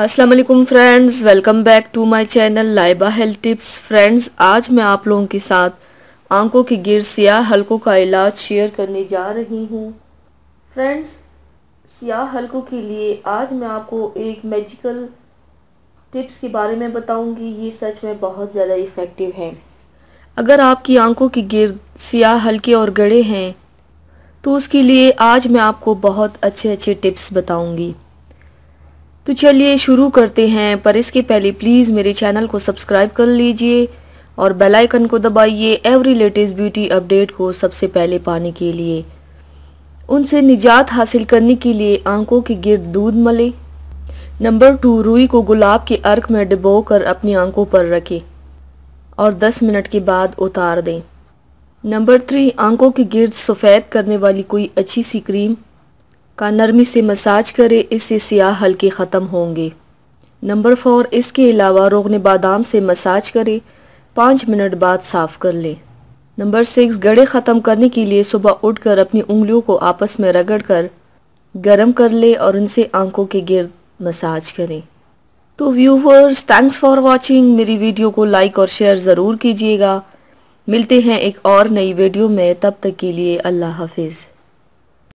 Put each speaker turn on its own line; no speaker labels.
अस्सलाम वालेकुम friends, welcome back to my channel Laiba health tips. Friends, आज मैं आप लोगों के साथ आंखों के गिर सियाह हलकों का इलाज शेयर करने जा रही हूँ। फ्रेंड्स, सियाह हलकों के लिए आज मैं आपको एक मैजिकल टिप्स के बारे में बताऊंगी। ये सच में बहुत ज़्यादा इफ़ेक्टिव है। अगर आपकी आंखों के गिर्द सियाह हल्के और गड़े हैं तो उसके लिए आज मैं आपको बहुत अच्छे टिप्स बताऊंगी। तो चलिए शुरू करते हैं, पर इसके पहले प्लीज़ मेरे चैनल को सब्सक्राइब कर लीजिए और बेल आइकन को दबाइए एवरी लेटेस्ट ब्यूटी अपडेट को सबसे पहले पाने के लिए। उनसे निजात हासिल करने के लिए आंखों के गिर्द दूध मलें। नंबर 2, रुई को गुलाब के अर्क में डुबोकर अपनी आंखों पर रखें और 10 मिनट के बाद उतार दें। नंबर 3, आंखों के गिर्द सफ़ेद करने वाली कोई अच्छी सी क्रीम का नरमी से मसाज करें, इससे सियाह हल्के ख़त्म होंगे। नंबर 4, इसके अलावा रोगन बादाम से मसाज करें, 5 मिनट बाद साफ़ कर लें। नंबर 6, गड़े ख़त्म करने के लिए सुबह उठकर अपनी उंगलियों को आपस में रगड़कर गर्म कर लें और उनसे आंखों के गिर्द मसाज करें। तो व्यूवर्स, थैंक्स फॉर वॉचिंग। मेरी वीडियो को लाइक और शेयर ज़रूर कीजिएगा। मिलते हैं एक और नई वीडियो में, तब तक के लिए अल्लाह हाफिज़।